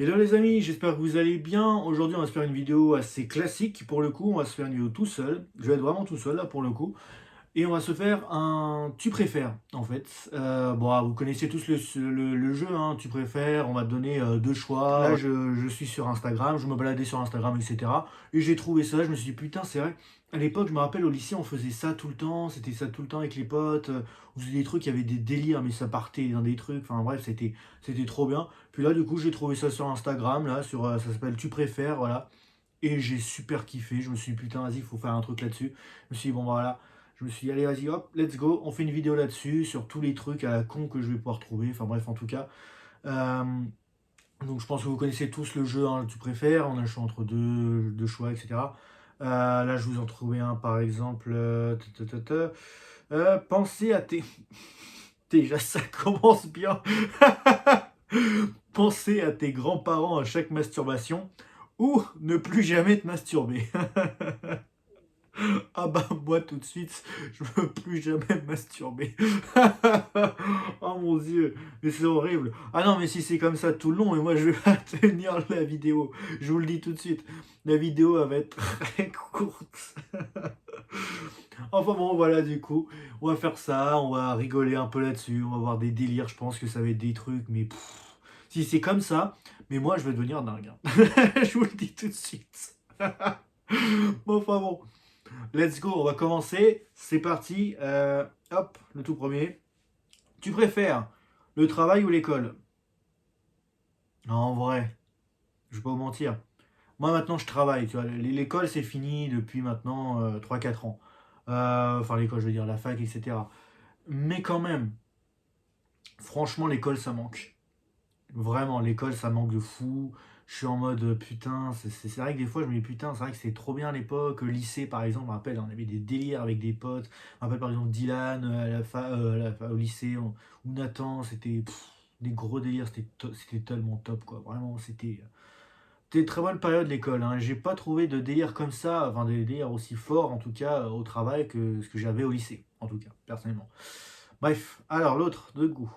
Hello les amis, j'espère que vous allez bien. Aujourd'hui, on va se faire une vidéo assez classique. Pour le coup, on va se faire une vidéo tout seul. Je vais être vraiment tout seul là pour le coup. Et on va se faire un tu préfères en fait. Vous connaissez tous le jeu, hein, tu préfères. On va te donner deux choix. Là, je suis sur Instagram, je me baladais sur Instagram, etc. Et j'ai trouvé ça, je me suis dit putain, c'est vrai. À l'époque, je me rappelle au lycée, on faisait ça tout le temps. C'était ça tout le temps avec les potes. On faisait des trucs, il y avait des délires, mais ça partait dans des trucs. Enfin bref, c'était trop bien. Puis là, du coup, j'ai trouvé ça sur Instagram, là, ça s'appelle Tu préfères, voilà. Et j'ai super kiffé. Je me suis dit, putain, vas-y, il faut faire un truc là-dessus. Je me suis dit, bon, voilà. Je me suis dit, allez, vas-y, hop, let's go. On fait une vidéo là-dessus, sur tous les trucs à la con que je vais pouvoir trouver. Enfin, bref, en tout cas. Euh, donc, je pense que vous connaissez tous le jeu, hein, Tu préfères. On a le choix entre deux choix, etc. Là, je vous en trouvais un, par exemple. Pensez à tes. Déjà, ça commence bien. Pensez à tes grands-parents à chaque masturbation ou ne plus jamais te masturber. Ah bah moi tout de suite, je veux plus jamais me masturber. Oh mon dieu, mais c'est horrible. Ah non mais si c'est comme ça tout le long, et moi je vais pas tenir la vidéo. Je vous le dis tout de suite. La vidéo elle va être très courte. Enfin bon voilà du coup, on va faire ça, on va rigoler un peu là-dessus, on va voir des délires, je pense que ça va être des trucs, mais si c'est comme ça, mais moi je vais devenir dingue, hein. Je vous le dis tout de suite. Bon enfin bon. Let's go, on va commencer. C'est parti. Hop, le tout premier. Tu préfères le travail ou l'école? Non, en vrai, je vais pas vous mentir. Moi maintenant je travaille, tu vois. L'école c'est fini depuis maintenant 3-4 ans. Enfin l'école, je veux dire la fac, etc. Mais quand même, franchement l'école ça manque. Vraiment, l'école, ça manque de fou. Je suis en mode putain, c'est vrai que des fois je me dis putain, c'est vrai que c'était trop bien à l'époque. Lycée par exemple, je me rappelle, on avait des délires avec des potes. Je me rappelle par exemple Dylan au lycée, ou Nathan, des gros délires, c'était tellement top quoi. Vraiment, c'était une très bonne période l'école, hein. J'ai pas trouvé de délire comme ça, enfin des délires aussi forts en tout cas au travail que ce que j'avais au lycée, en tout cas, personnellement. Bref, alors l'autre de goût.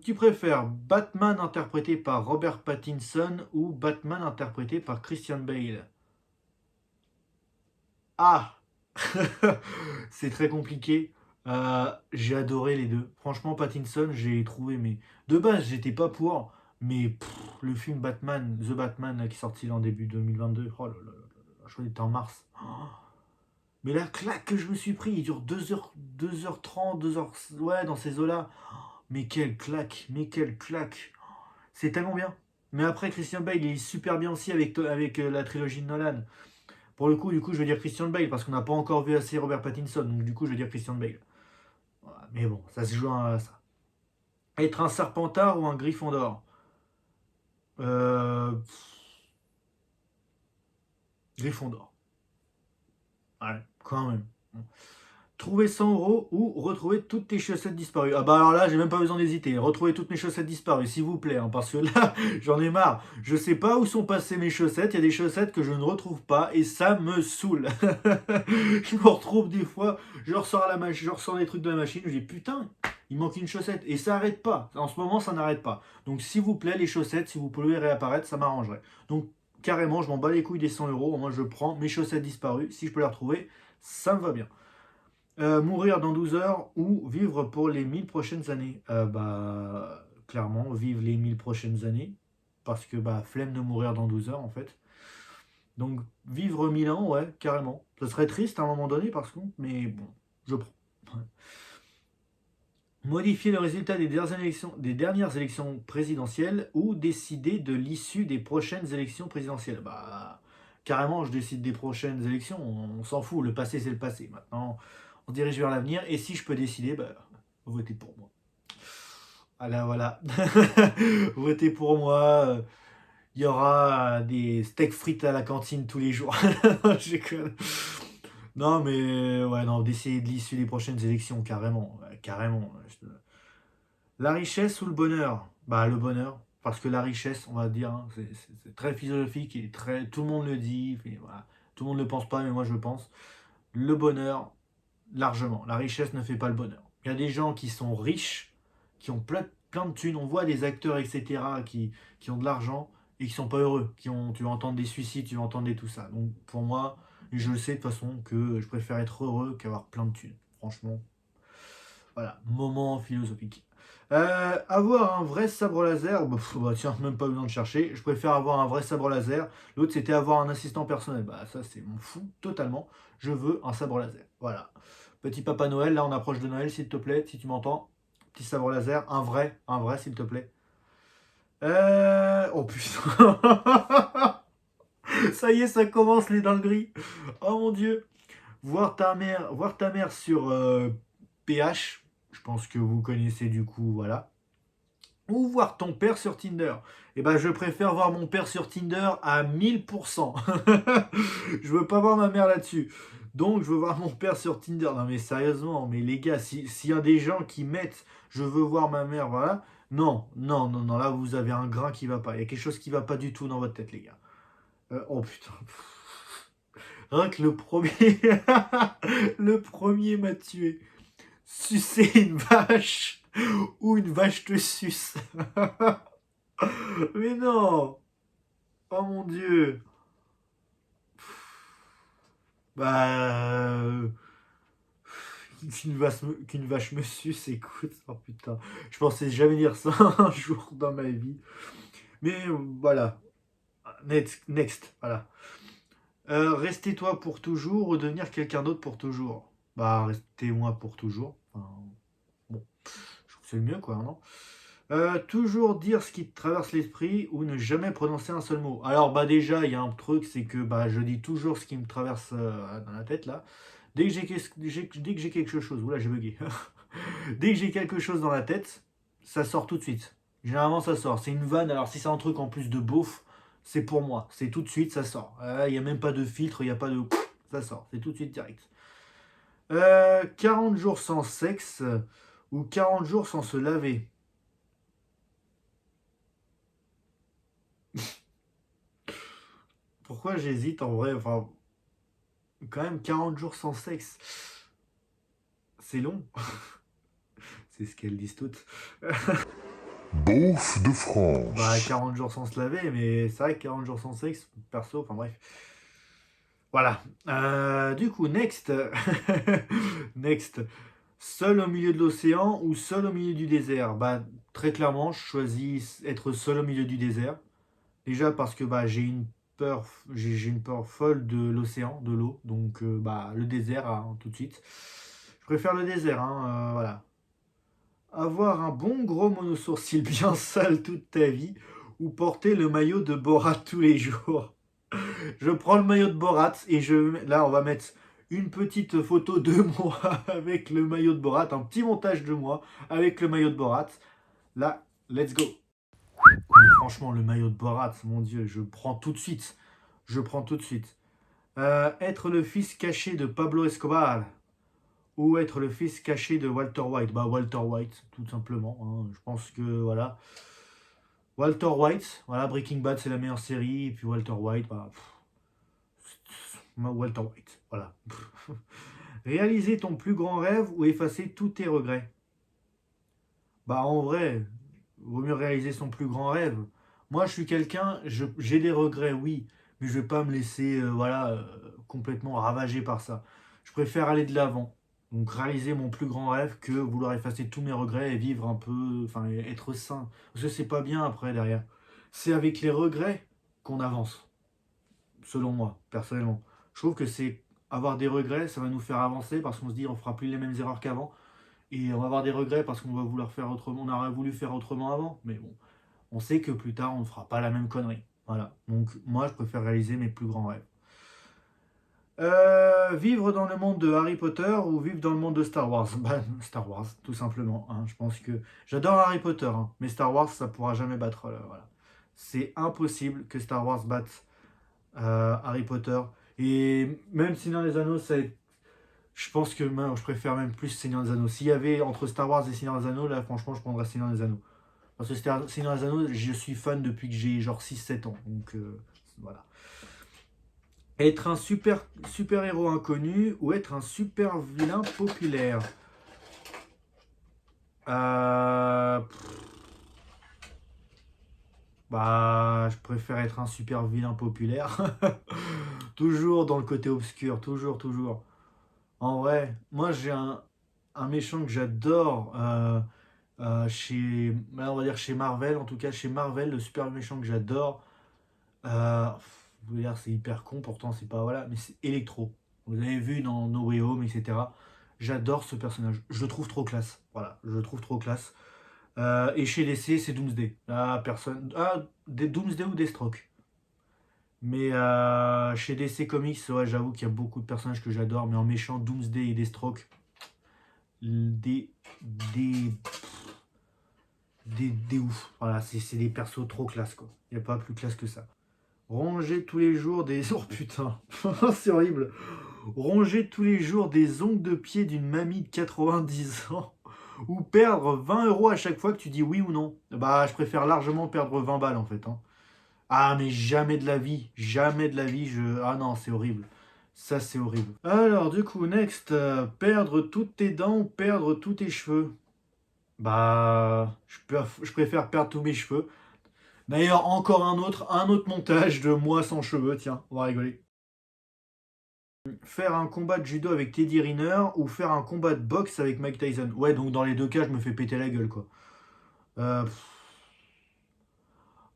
Tu préfères Batman interprété par Robert Pattinson ou Batman interprété par Christian Bale? Ah, c'est très compliqué. J'ai adoré les deux. Franchement, Pattinson, j'ai trouvé, mais de base, j'étais pas pour. Mais le film Batman, The Batman, là, qui est sorti là, en début 2022, oh là là là là, je crois qu'il était en mars. Oh, mais la claque que je me suis pris, il dure 2h30, 2h, ouais, dans ces eaux-là. Mais quelle claque, mais quelle claque. C'est tellement bien. Mais après, Christian Bale, il est super bien aussi avec la trilogie de Nolan. Pour le coup, du coup, je veux dire Christian Bale, parce qu'on n'a pas encore vu assez Robert Pattinson. Donc, du coup, je veux dire Christian Bale. Voilà. Mais bon, ça se joue à ça. Être un Serpentard ou un Gryffondor? euh, Gryffondor. Ouais, quand même. Trouver 100 € ou retrouver toutes tes chaussettes disparues. Ah bah alors là, j'ai même pas besoin d'hésiter. Retrouver toutes mes chaussettes disparues, s'il vous plaît, hein, parce que là, j'en ai marre. Je sais pas où sont passées mes chaussettes. Il y a des chaussettes que je ne retrouve pas et ça me saoule. Je me retrouve des fois, je ressors à la machine, je ressors des trucs de la machine, je dis putain, il manque une chaussette et ça arrête pas. En ce moment, ça n'arrête pas. Donc s'il vous plaît, les chaussettes, si vous pouvez réapparaître, ça m'arrangerait. Donc carrément, je m'en bats les couilles des 100 €. Moi, je prends mes chaussettes disparues. Si je peux les retrouver, ça me va bien. Mourir dans 12 heures ou vivre pour les 1000 prochaines années? Clairement, vivre les 1000 prochaines années. Parce que, flemme de mourir dans 12 heures, en fait. Donc, vivre 1000 ans, ouais, carrément. Ça serait triste à un moment donné, par contre, mais bon, je prends. Ouais. Modifier le résultat des dernières élections présidentielles ou décider de l'issue des prochaines élections présidentielles? Carrément, je décide des prochaines élections, on s'en fout, le passé c'est le passé. Maintenant, on se dirige vers l'avenir, et si je peux décider, votez pour moi. Voilà, voilà. Votez pour moi. Il y aura des steaks frites à la cantine tous les jours. Non, je déconne. Non, mais ouais, non, d'essayer de l'issue des prochaines élections, carrément. Ouais, carrément. La richesse ou le bonheur? Le bonheur. Parce que la richesse, on va dire, hein, c'est très philosophique et très. Tout le monde le dit. Voilà. Tout le monde ne le pense pas, mais moi je le pense. Le bonheur, largement. La richesse ne fait pas le bonheur. Il y a des gens qui sont riches, qui ont plein plein de thunes. On voit des acteurs, etc., qui ont de l'argent et qui sont pas heureux. Tu vas entendre des suicides, tu vas entendre des tout ça. Donc pour moi, je le sais de toute façon que je préfère être heureux qu'avoir plein de thunes. Franchement, voilà, moment philosophique. Avoir un vrai sabre laser, tiens, même pas besoin de chercher. Je préfère avoir un vrai sabre laser. L'autre, c'était avoir un assistant personnel. Bah, ça, c'est mon fou, totalement. Je veux un sabre laser. Voilà. Petit Papa Noël, là, on approche de Noël, s'il te plaît, si tu m'entends. Petit sabre laser, un vrai, s'il te plaît. Oh putain. Ça y est, ça commence les dingueries. Oh mon dieu. Voir ta mère sur PH, je pense que vous connaissez du coup, voilà. Ou voir ton père sur Tinder. Eh ben, je préfère voir mon père sur Tinder à 1000%. Je veux pas voir ma mère là-dessus. Donc, je veux voir mon père sur Tinder. Non, mais sérieusement, mais les gars, s'il y a des gens qui mettent je veux voir ma mère, voilà. Non, non, non, non, là, vous avez un grain qui va pas. Il y a quelque chose qui va pas du tout dans votre tête, les gars. Oh putain. Rien que le premier. Le premier m'a tué. Sucer une vache ou une vache te suce. Mais non. Oh mon dieu. Bah. Qu'une vache me suce, écoute. Oh putain. Je pensais jamais dire ça un jour dans ma vie. Mais voilà. Next. Voilà. Restez toi pour toujours ou devenir quelqu'un d'autre pour toujours. Bah, restez moi pour toujours. Enfin, bon. Je trouve que c'est le mieux, quoi, non? Toujours dire ce qui te traverse l'esprit ou ne jamais prononcer un seul mot. Alors bah déjà, il y a un truc, c'est que bah, je dis toujours ce qui me traverse dans la tête là. Dès que j'ai quelque chose, oula j'ai bugué. Dès que j'ai quelque chose dans la tête, ça sort tout de suite. Généralement ça sort. C'est une vanne, alors si c'est un truc en plus de beauf, c'est pour moi. C'est tout de suite, ça sort. Il n'y a même pas de filtre, il n'y a pas de... Ça sort, c'est tout de suite direct. 40 jours sans sexe ou 40 jours sans se laver. Pourquoi j'hésite en vrai? Enfin, quand même 40 jours sans sexe, c'est long. C'est ce qu'elles disent toutes. Beauf de Bah, France. 40 jours sans se laver, mais c'est vrai que 40 jours sans sexe, perso, enfin bref. Voilà. Du coup, next. Next. Seul au milieu de l'océan ou seul au milieu du désert? Bah, très clairement, je choisis être seul au milieu du désert. Déjà parce que bah, j'ai une peur folle de l'océan, de l'eau. Donc bah, le désert, hein, tout de suite. Je préfère le désert, hein, voilà. Avoir un bon gros monosourcil bien sale toute ta vie ou porter le maillot de Borat tous les jours. Je prends le maillot de Borat et là on va mettre une petite photo de moi avec le maillot de Borat, un petit montage de moi avec le maillot de Borat. Là, let's go. Mais franchement, le maillot de Borat, mon dieu, je prends tout de suite. Je prends tout de suite. Être le fils caché de Pablo Escobar ou être le fils caché de Walter White. Bah Walter White, tout simplement, hein. Je pense que voilà. Walter White, voilà, Breaking Bad c'est la meilleure série, et puis Walter White, bah, Walter White, voilà. Réaliser ton plus grand rêve ou effacer tous tes regrets. Bah en vrai, vaut mieux réaliser son plus grand rêve. Moi je suis quelqu'un, j'ai des regrets, oui, mais je vais pas me laisser complètement ravager par ça. Je préfère aller de l'avant. Donc réaliser mon plus grand rêve que vouloir effacer tous mes regrets et vivre un peu, enfin être sain. Parce que c'est pas bien après derrière. C'est avec les regrets qu'on avance, selon moi, personnellement. Je trouve que c'est avoir des regrets, ça va nous faire avancer parce qu'on se dit on fera plus les mêmes erreurs qu'avant. Et on va avoir des regrets parce qu'on va vouloir faire autrement. On aurait voulu faire autrement avant, mais bon, on sait que plus tard on ne fera pas la même connerie. Voilà. Donc moi je préfère réaliser mes plus grands rêves. Vivre dans le monde de Harry Potter ou vivre dans le monde de Star Wars? Bah, Star Wars, tout simplement, hein. Je pense que j'adore Harry Potter, hein, mais Star Wars, ça pourra jamais battre. Voilà. C'est impossible que Star Wars batte Harry Potter. Et même Seigneur des Anneaux, je pense que je préfère même plus Seigneur des Anneaux. S'il y avait entre Star Wars et Seigneur des Anneaux, là, franchement, je prendrais Seigneur des Anneaux. Parce que Seigneur des Anneaux, je suis fan depuis que j'ai genre 6-7 ans. Donc, voilà. Être un super héros inconnu ou être un super vilain populaire. Euh, Bah, je préfère être un super vilain populaire. Toujours dans le côté obscur, toujours, toujours. En vrai, moi j'ai un méchant que j'adore chez, là, on va dire chez Marvel, en tout cas chez Marvel, le super méchant que j'adore. Vous voulez dire c'est hyper con, pourtant c'est pas voilà, mais c'est Electro. Vous avez vu dans No Way Home, etc. J'adore ce personnage. Je le trouve trop classe. Voilà, je le trouve trop classe. Et chez DC, c'est Doomsday. Là, personne. Ah, des Doomsday ou Deathstroke. Mais chez DC Comics, ouais, j'avoue qu'il y a beaucoup de personnages que j'adore, mais en méchant Doomsday et Deathstroke, des, des, des ouf. Voilà, c'est des persos trop classe, quoi. Il n'y a pas plus classe que ça. Ronger tous les jours des... Oh putain, c'est horrible. Ronger tous les jours des ongles de pied d'une mamie de 90 ans. Ou perdre 20 euros à chaque fois que tu dis oui ou non. Bah, je préfère largement perdre 20 balles en fait, hein. Ah, mais jamais de la vie, Ah non, c'est horrible. Ça, c'est horrible. Alors, du coup, next, perdre toutes tes dents ou perdre tous tes cheveux. Bah, je préfère perdre tous mes cheveux. D'ailleurs, encore un autre montage de moi sans cheveux, tiens, on va rigoler. Faire un combat de judo avec Teddy Riner ou faire un combat de boxe avec Mike Tyson. Ouais, donc dans les deux cas, je me fais péter la gueule, quoi. Euh,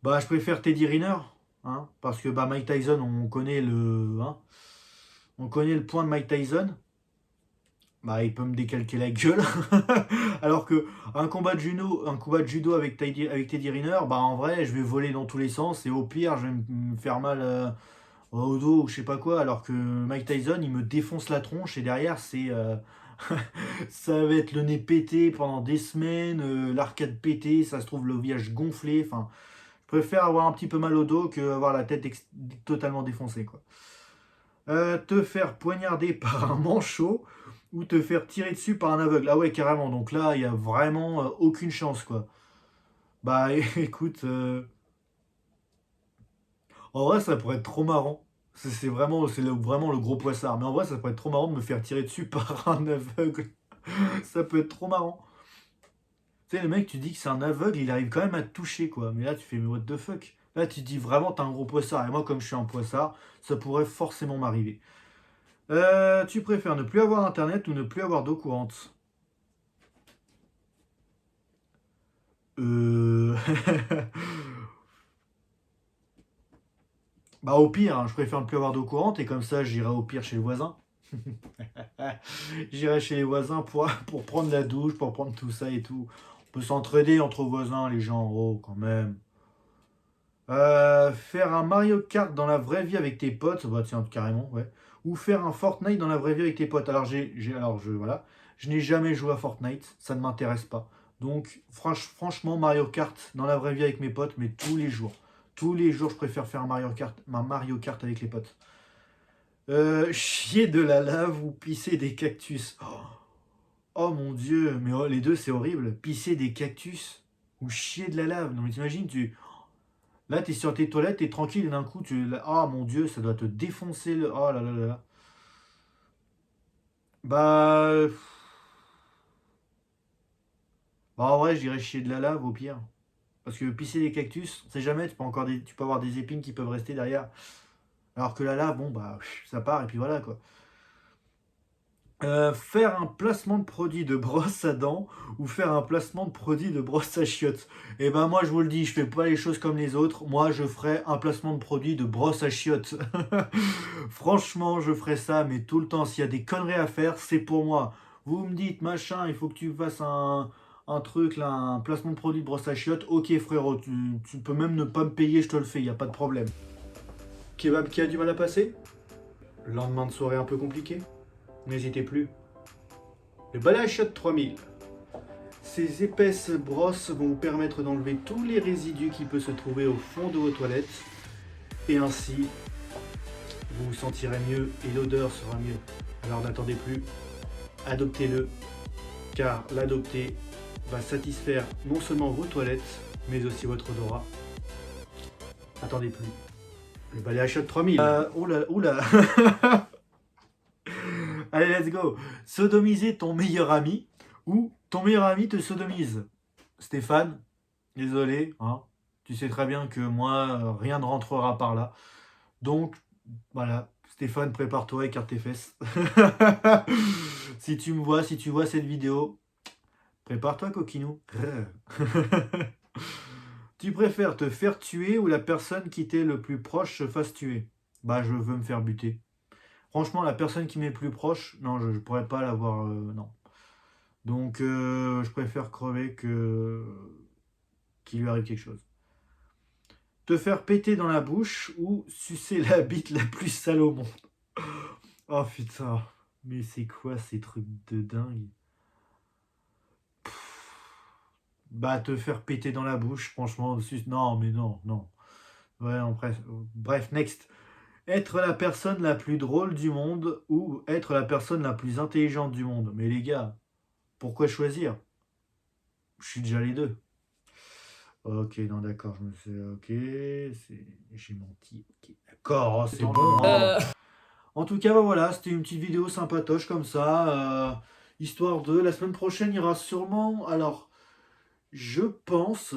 Bah, je préfère Teddy Riner, hein, parce que bah, Mike Tyson, on connaît le point de Mike Tyson. Bah, il peut me décalquer la gueule. Alors que un combat de judo avec Teddy Riner, bah en vrai, je vais voler dans tous les sens et au pire, je vais me faire mal au dos ou je sais pas quoi. Alors que Mike Tyson, il me défonce la tronche et derrière, ça va être le nez pété pendant des semaines, l'arcade pété, ça se trouve le visage gonflé. Enfin, je préfère avoir un petit peu mal au dos que avoir la tête totalement défoncée, quoi. Te faire poignarder par un manchot ou te faire tirer dessus par un aveugle. Ah ouais, carrément. Donc là, il n'y a vraiment aucune chance, quoi. Bah écoute, en vrai, ça pourrait être trop marrant. Vraiment le gros poissard. Mais en vrai, ça pourrait être trop marrant de me faire tirer dessus par un aveugle. Ça peut être trop marrant. Tu sais, le mec, tu dis que c'est un aveugle, il arrive quand même à te toucher, quoi. Mais là, tu fais, mais what the fuck? Là, tu te dis vraiment, t'as un gros poissard. Et moi, comme je suis un poissard, ça pourrait forcément m'arriver. Tu préfères ne plus avoir internet ou ne plus avoir d'eau courante? Euh... Bah au pire, hein, je préfère ne plus avoir d'eau courante et comme ça j'irai au pire chez le voisin. J'irai chez les voisins pour prendre la douche, pour prendre tout ça et tout. On peut s'entraider entre voisins, les gens, oh quand même. Faire un Mario Kart dans la vraie vie avec tes potes, bah tiens, carrément, ouais. Ou faire un Fortnite dans la vraie vie avec tes potes. Alors voilà, je n'ai jamais joué à Fortnite, ça ne m'intéresse pas. Donc franchement, Mario Kart dans la vraie vie avec mes potes, mais tous les jours. Tous les jours, je préfère faire un Mario Kart avec les potes. Chier de la lave ou pisser des cactus. Oh mon dieu, mais oh, les deux c'est horrible. Pisser des cactus ou chier de la lave. Non mais t'imagines, là, t'es sur tes toilettes, t'es tranquille, et d'un coup, Ah mon dieu, ça doit te défoncer le. Oh là là là là. Bah. Bah, en vrai, j'irais chier de la lave au pire. Parce que pisser des cactus, on sait jamais, tu peux avoir des épines qui peuvent rester derrière. Alors que la lave, bon, bah, ça part, et puis voilà, quoi. Faire un placement de produit de brosse à dents ou faire un placement de produit de brosse à chiottes. Et ben moi je vous le dis, je fais pas les choses comme les autres. Moi je ferai un placement de produit de brosse à chiottes. Franchement, je ferai ça, mais tout le temps, s'il y a des conneries à faire, c'est pour moi. Vous me dites, machin, il faut que tu fasses un truc, là, un placement de produit de brosse à chiottes. Ok frérot, tu peux même ne pas me payer, je te le fais, il n'y a pas de problème. Kebab qui a du mal à passer? Lendemain de soirée un peu compliqué? N'hésitez plus. Le balai Shot 3000. Ces épaisses brosses vont vous permettre d'enlever tous les résidus qui peuvent se trouver au fond de vos toilettes. Et ainsi, vous vous sentirez mieux et l'odeur sera mieux. Alors n'attendez plus, adoptez-le, car l'adopter va satisfaire non seulement vos toilettes, mais aussi votre odorat. Attendez plus. Le balai Shot 3000. Oula, oula. Allez, let's go. Sodomiser ton meilleur ami ou ton meilleur ami te sodomise. Stéphane, désolé, hein. Tu sais très bien que moi, rien ne rentrera par là. Donc, voilà, Stéphane, prépare-toi, écarte tes fesses. Si tu me vois, si tu vois cette vidéo, prépare-toi, coquinou. Tu préfères te faire tuer ou la personne qui t'est le plus proche se fasse tuer? Bah, je veux me faire buter. Franchement, la personne qui m'est le plus proche, non, je pourrais pas l'avoir, non. Donc, je préfère crever que qu'il lui arrive quelque chose. Te faire péter dans la bouche ou sucer la bite la plus sale au monde? Oh putain, mais c'est quoi ces trucs de dingue? Bah, te faire péter dans la bouche, franchement, non, mais non, non. Ouais, bref, next. Être la personne la plus drôle du monde ou être la personne la plus intelligente du monde? Mais les gars, pourquoi choisir? Je suis déjà les deux. Ok, non, d'accord, je me suis. Ok, j'ai menti. Ok, d'accord, c'est bon, hein. En tout cas, bah voilà, c'était une petite vidéo sympatoche comme ça. Histoire de. La semaine prochaine, il y aura sûrement. Alors, je pense.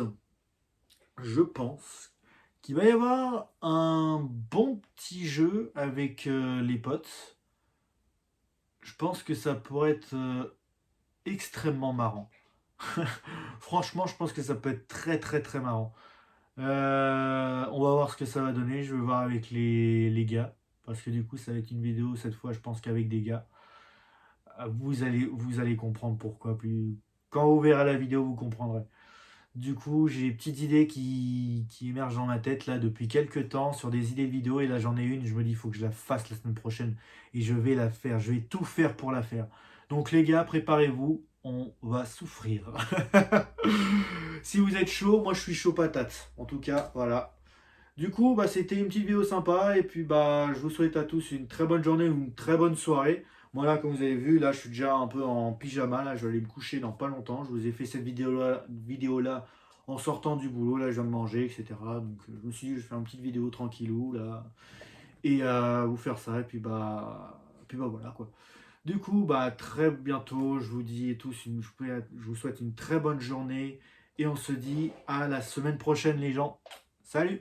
Je pense qu'il va y avoir un bon petit jeu avec les potes. Je pense que ça pourrait être extrêmement marrant. Franchement, je pense que ça peut être très très très marrant. On va voir ce que ça va donner. Je vais voir avec les gars. Parce que du coup, ça va être une vidéo cette fois, je pense qu'avec des gars. Vous allez comprendre pourquoi. Quand vous verrez la vidéo, vous comprendrez. Du coup, j'ai des petites idées qui émergent dans ma tête là depuis quelques temps sur des idées de vidéo. Et là, j'en ai une. Je me dis, il faut que je la fasse la semaine prochaine. Et je vais la faire. Je vais tout faire pour la faire. Donc, les gars, préparez-vous. On va souffrir. Si vous êtes chaud, moi je suis chaud patate. En tout cas, voilà. Du coup, bah, c'était une petite vidéo sympa. Et puis, bah, je vous souhaite à tous une très bonne journée ou une très bonne soirée. Moi, là, comme vous avez vu, là, je suis déjà un peu en pyjama. Là, je vais aller me coucher dans pas longtemps. Je vous ai fait cette vidéo-là en sortant du boulot. Là, je viens de manger, etc. Donc, je me suis dit, je vais faire une petite vidéo tranquillou, là. Et vous faire ça. Et puis bah voilà, quoi. Du coup, bah, très bientôt. Je vous dis tous, je vous souhaite une très bonne journée. Et on se dit à la semaine prochaine, les gens. Salut!